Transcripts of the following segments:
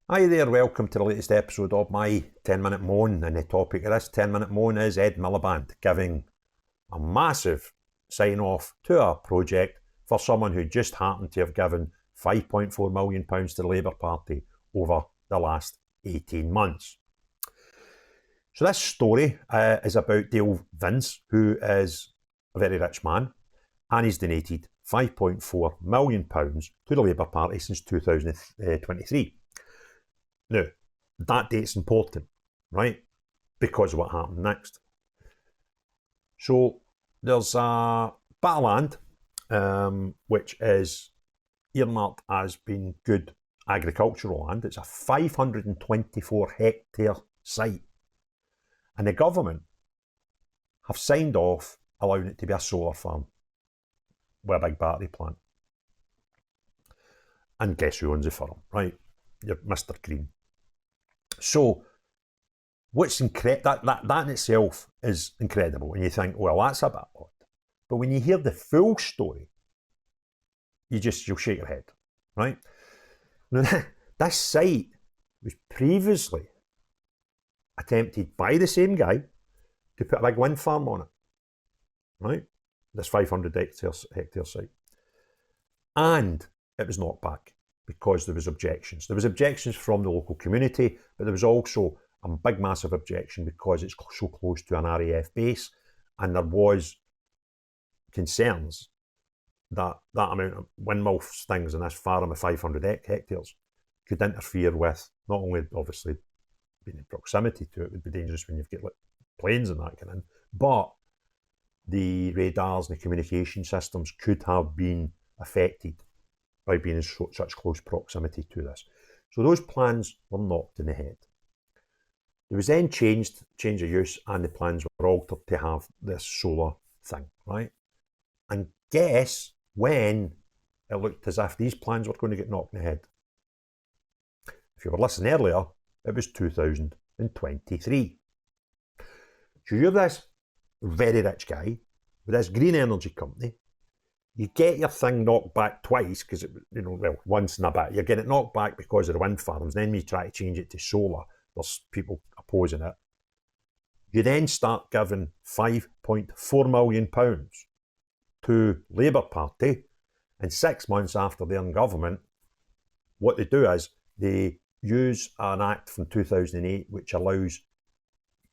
Hi there, welcome to the latest episode of my 10-minute moan, and the topic of this 10-minute moan is Ed Miliband giving a massive sign-off to a project for someone who just happened to have given £5.4 million to the Labour Party over the last 18 months. So this story is about Dale Vince, who is a very rich man, and he's donated £5.4 million to the Labour Party since 2023. Now, that date's important, right? Because of what happened next. So there's a bit of land, which is earmarked as being good agricultural land. It's a 524 hectare site. And the government have signed off allowing it to be a solar farm with a big battery plant. And guess who owns the farm, right? You're Mr. Green. So, what's that in itself is incredible, and you think, well, that's a bit odd. But when you hear the full story, you'll shake your head, right? Now, this site was previously attempted by the same guy to put a big wind farm on it, right? This 500 hectare site, and it was knocked back because there was objections. There was objections from the local community, but there was also a big, massive objection because it's so close to an RAF base, and there was concerns that that amount of windmill things in this farm of 500 hectares could interfere with not only, obviously, being in proximity to it would be dangerous when you've got like planes and that kind of, but the radars and the communication systems could have been affected by being in such close proximity to this. So those plans were knocked in the head. There was then change of use, and the plans were altered to have this solar thing, right? And guess when it looked as if these plans were going to get knocked in the head? If you were listening earlier, it was 2023. So you're this very rich guy with this green energy company. You get your thing knocked back twice because, once in a bit. You get it knocked back because of the wind farms. Then you try to change it to solar. There's people opposing it. You then start giving £5.4 million to Labour Party. And 6 months after they're in government, what they do is they use an act from 2008 which allows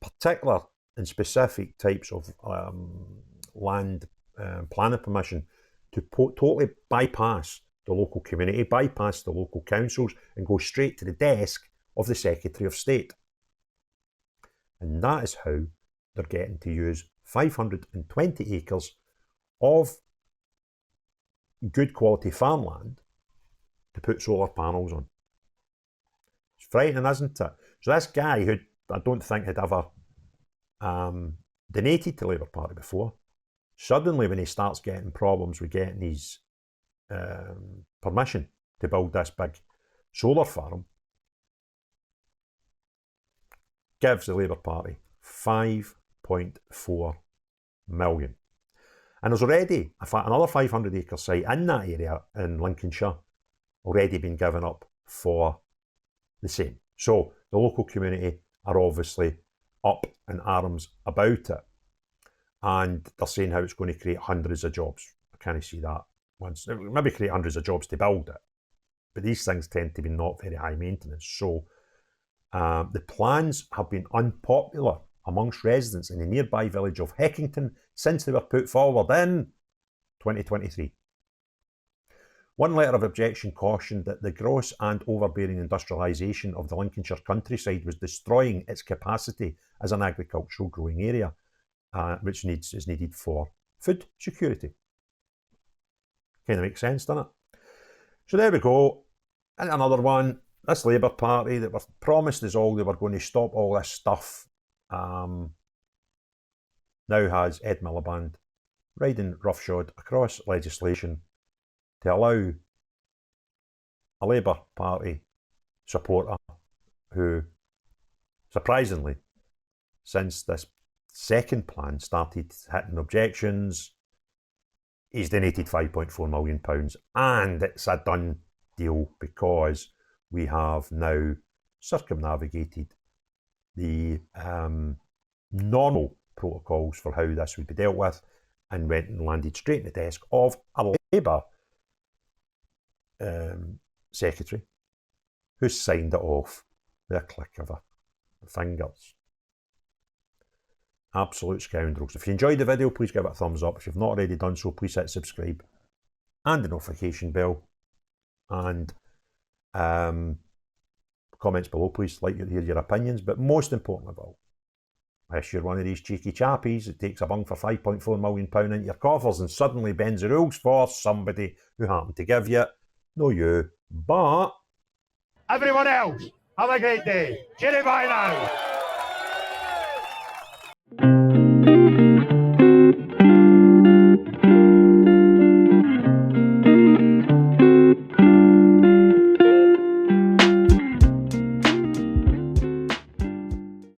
particular and specific types of land planning permission to totally bypass the local community, bypass the local councils, and go straight to the desk of the Secretary of State. And that is how they're getting to use 520 acres of good quality farmland to put solar panels on. It's frightening, isn't it? So this guy, who I don't think had ever donated to Labour Party before, suddenly when he starts getting problems with getting his permission to build this big solar farm, gives the Labour Party £5.4 million. And there's already another 500 acre site in that area in Lincolnshire already been given up for the same. So the local community are obviously up in arms about it. And they're saying how it's going to create hundreds of jobs. I can't see that once. It will maybe create hundreds of jobs to build it. But these things tend to be not very high maintenance. So the plans have been unpopular amongst residents in the nearby village of Heckington since they were put forward in 2023. One letter of objection cautioned that the gross and overbearing industrialisation of the Lincolnshire countryside was destroying its capacity as an agricultural growing area, which is needed for food security. Kind of makes sense, doesn't it? So there we go. And another one, this Labour Party that were promised us all they were going to stop all this stuff, now has Ed Miliband riding roughshod across legislation to allow a Labour Party supporter who, surprisingly, since this second plan started hitting objections, he's donated £5.4 million, and it's a done deal because we have now circumnavigated the normal protocols for how this would be dealt with, and went and landed straight in the desk of a Labour secretary, who signed it off with a click of her fingers. Absolute scoundrels. If you enjoyed the video, please give it a thumbs up. If you've not already done so, please hit subscribe and the notification bell. And comments below, please. Like to hear your opinions. But most important of all, if you're one of these cheeky chappies that takes a bung for £5.4 million into your coffers and suddenly bends the rules for somebody who happened to give you it, no you, but everyone else, have a great day. Cheerio, bye now.